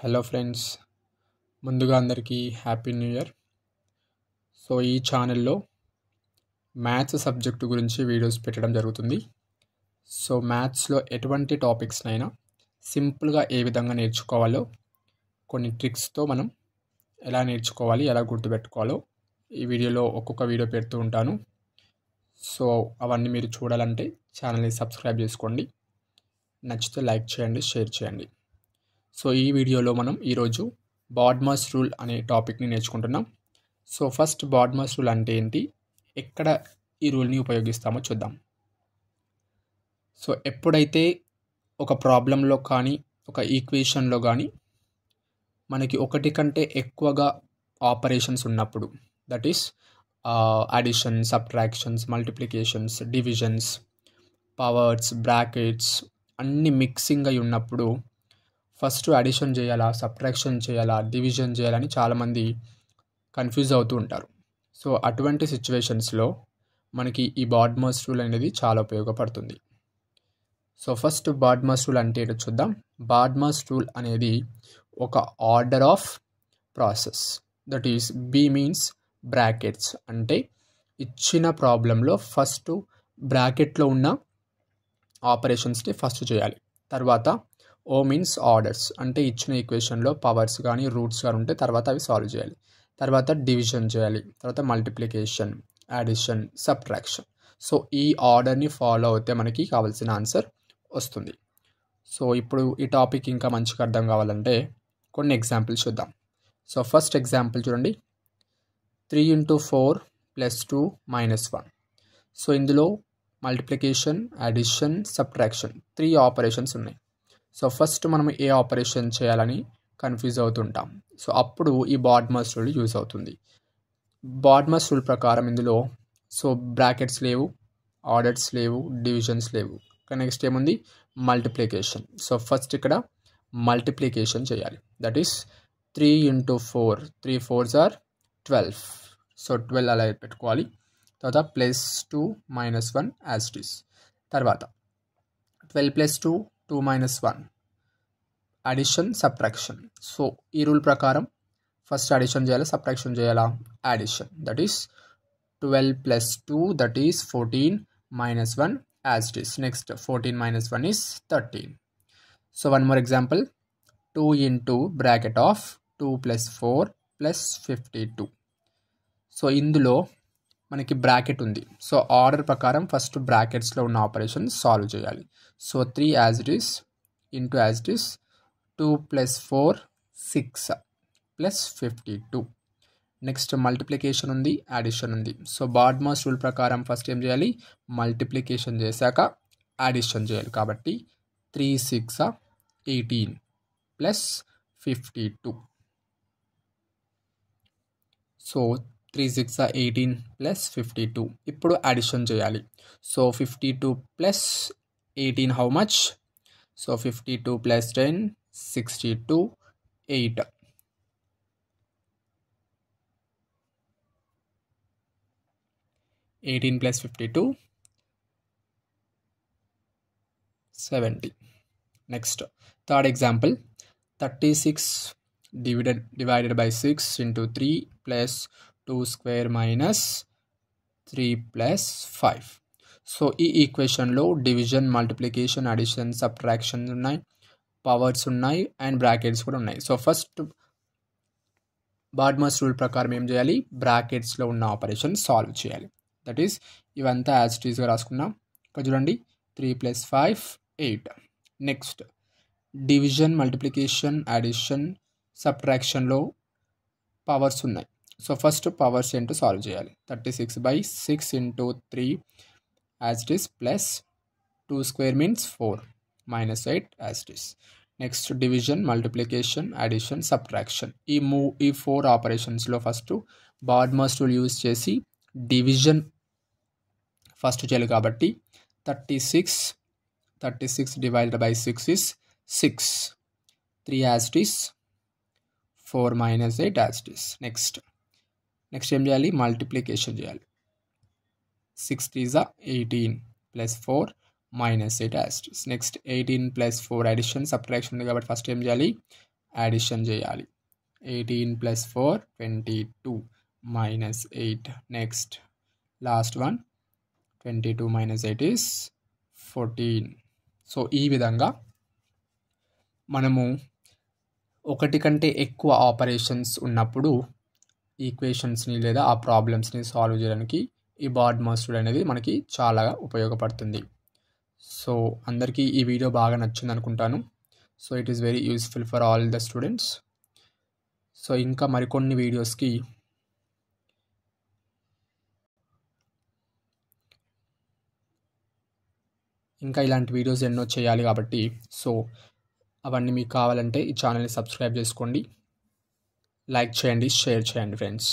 Hello friends, ముందుగా అందరికీ happy new year. So ఈ ఛానల్లో మ్యాథ్స్ సబ్జెక్టు గురించి వీడియోస్ పెట్టడం జరుగుతుంది. సో మ్యాథ్స్లో ఎటువంటి టాపిక్స్నైనా సింపుల్గా ఏ విధంగా నేర్చుకోవాలో, కొన్ని ట్రిక్స్తో మనం ఎలా నేర్చుకోవాలి, ఎలా గుర్తుపెట్టుకోవాలో ఈ వీడియోలో ఒక్కొక్క వీడియో పెడుతూ ఉంటాను. సో అవన్నీ మీరు చూడాలంటే ఛానల్ని సబ్స్క్రైబ్ చేసుకోండి. నచ్చితే లైక్ చేయండి, షేర్ చేయండి. సో ఈ వీడియోలో మనం ఈరోజు బాడ్మాస్ రూల్ అనే టాపిక్ని నేర్చుకుంటున్నాం. సో ఫస్ట్ బాడ్మాస్ రూల్ అంటే ఏంటి, ఎక్కడ ఈ రూల్ని ఉపయోగిస్తామో చూద్దాం. సో ఎప్పుడైతే ఒక ప్రాబ్లంలో కానీ ఒక ఈక్వేషన్లో కానీ మనకి ఒకటి కంటే ఎక్కువగా ఆపరేషన్స్ ఉన్నప్పుడు, that is addition, subtractions, multiplications, divisions, powers, brackets అన్ని మిక్సింగ్ అయి ఉన్నప్పుడు ఫస్ట్ అడిషన్ చేయాలా, సబ్ట్రాక్షన్ చేయాలా, డివిజన్ చేయాలని చాలామంది కన్ఫ్యూజ్ అవుతూ ఉంటారు. సో అటువంటి సిచ్యువేషన్స్లో మనకి ఈ బాడ్మాస్ రూల్ అనేది చాలా ఉపయోగపడుతుంది. సో ఫస్ట్ బాడ్మాస్ రూల్ అంటే ఏంటో చూద్దాం. బాడ్మాస్ రూల్ అనేది ఒక order of process, that is B means brackets. అంటే ఇచ్చిన ప్రాబ్లంలో ఫస్ట్ బ్రాకెట్లో ఉన్న ఆపరేషన్స్ని ఫస్ట్ చేయాలి. తర్వాత ఓ మీన్స్ ఆర్డర్స్, అంటే ఇచ్చిన ఈక్వేషన్లో పవర్స్ కానీ రూట్స్ కానీ ఉంటే తర్వాత అవి సాల్వ్ చేయాలి. తర్వాత డివిజన్ చేయాలి, తర్వాత మల్టిప్లికేషన్, అడిషన్, సబ్ట్రాక్షన్. సో ఈ ఆర్డర్ని ఫాలో అయితే మనకి కావాల్సిన ఆన్సర్ వస్తుంది. సో ఇప్పుడు ఈ టాపిక్ ఇంకా మంచిగా అర్థం కావాలంటే కొన్ని ఎగ్జాంపుల్స్ చూద్దాం. సో ఫస్ట్ ఎగ్జాంపుల్ చూడండి, 3 × 4 + 2 - 1. సో ఇందులో మల్టిప్లికేషన్, అడిషన్, సబ్ట్రాక్షన్ 3 ఆపరేషన్స్ ఉన్నాయి. సో ఫస్ట్ మనం ఏ ఆపరేషన్ చేయాలని కన్ఫ్యూజ్ అవుతుంటాం. సో అప్పుడు ఈ బాడ్మాస్ రూల్ యూజ్ అవుతుంది. బాడ్మాస్ రూల్ ప్రకారం ఇందులో సో బ్రాకెట్స్ లేవు, ఆర్డర్స్ లేవు, డివిజన్స్ లేవు. నెక్స్ట్ ఏముంది, మల్టిప్లికేషన్. సో ఫస్ట్ ఇక్కడ మల్టిప్లికేషన్ చేయాలి, that is 3 × 4, 3 4s are 12. So 12 అలా పెట్టుకోవాలి. తర్వాత +2 - 1 యాజ్ ఇట్ ఈస్. తర్వాత 12 + 2 2 - 1 అడిషన్, సబ్ట్రాక్షన్. సో ఈ రూల్ ప్రకారం ఫస్ట్ అడిషన్ చేయాలా, సబ్ట్రాక్షన్ చేయాలా, addition, that is 12 + 2 that is 14 - 1 as it is. Next 14 - 1 is 13. So one more example, 2 × bracket of 2 + 4 + 52. So ఇందులో మనకి బ్రాకెట్ ఉంది. సో ఆర్డర్ ప్రకారం ఫస్ట్ బ్రాకెట్స్లో ఉన్న ఆపరేషన్ సాల్వ్ చేయాలి. So 3 as it is into as it is 2 + 4 6 + 52. Next multiplication ఉంది, addition ఉంది. So BODMAS rule ప్రకారం first ఏం చేయాలి, మల్టిప్లికేషన్ చేశాక అడిషన్ చేయాలి. కాబట్టి 3 6 18 + 52. సో 3 6 18 + 52. ఇప్పుడు అడిషన్ చేయాలి. So 52 + 18 how much, so 52 + 10 62 8. + 52 70. Next third example, 36 divided by 6 × 3 + 2² - 3 + 5. So ఈ ఈక్వేషన్లో డివిజన్, మల్టిప్లికేషన్, అడిషన్, సబ్ట్రాక్షన్ ఉన్నాయి, పవర్స్ ఉన్నాయి అండ్ బ్రాకెట్స్ కూడా ఉన్నాయి. సో ఫస్ట్ బాడ్మాస్ రూల్ ప్రకారం ఏం చేయాలి, బ్రాకెట్స్లో ఉన్న ఆపరేషన్ సాల్వ్ చేయాలి. దట్ ఈస్ ఇవంతా యాజ్ ఇట్ ఈస్గా రాసుకున్నాం. ఇక్కడ చూడండి 3 + 5 8. నెక్స్ట్ డివిజన్, మల్టిప్లికేషన్, అడిషన్, సబ్ట్రాక్షన్లో పవర్స్ ఉన్నాయి. సో ఫస్ట్ పవర్స్ ఏంటో సాల్వ్ చేయాలి. 36/6 × 3 as it is +2² means 4 - 8 as it is. Next division, multiplication, addition, subtraction ఈ 4 ఆపరేషన్స్లో ఫస్ట్ బాడ్మాస్ రూల్ యూజ్ చేసి డివిజన్ ఫస్ట్ చేయాలి. కాబట్టి 36 divided by 6 is 6. 3 as it is, 4 - 8 as it is. Next ఏం చేయాలి, multiplication చేయాలి. 6 3s are 18 + 4 - 8 as it is. Next 18 + 4 addition, subtraction ఉంది కాబట్టి ఫస్ట్ ఏం చేయాలి, అడిషన్ చేయాలి. 18 + 4 22 -8. Next last one 22 - 8 is 14. So ఈ విధంగా మనము ఒకటి కంటే ఎక్కువ ఆపరేషన్స్ ఉన్నప్పుడు ఈక్వేషన్స్ని లేదా ఆ ప్రాబ్లమ్స్ని సాల్వ్ చేయడానికి ఈ బాడ్ మాస్టర్ అనేది మనకి చాలా ఉపయోగపడుతుంది. సో అందరికీ ఈ వీడియో బాగా నచ్చింది అనుకుంటాను. So it is very useful for all the students. So ఇంకా మరికొన్ని వీడియోస్కి ఇంకా ఇలాంటి వీడియోస్ ఎన్నో చేయాలి కాబట్టి సో అవన్నీ మీకు కావాలంటే ఈ ఛానల్ని సబ్స్క్రైబ్ చేసుకోండి, లైక్ చేయండి, షేర్ చేయండి ఫ్రెండ్స్.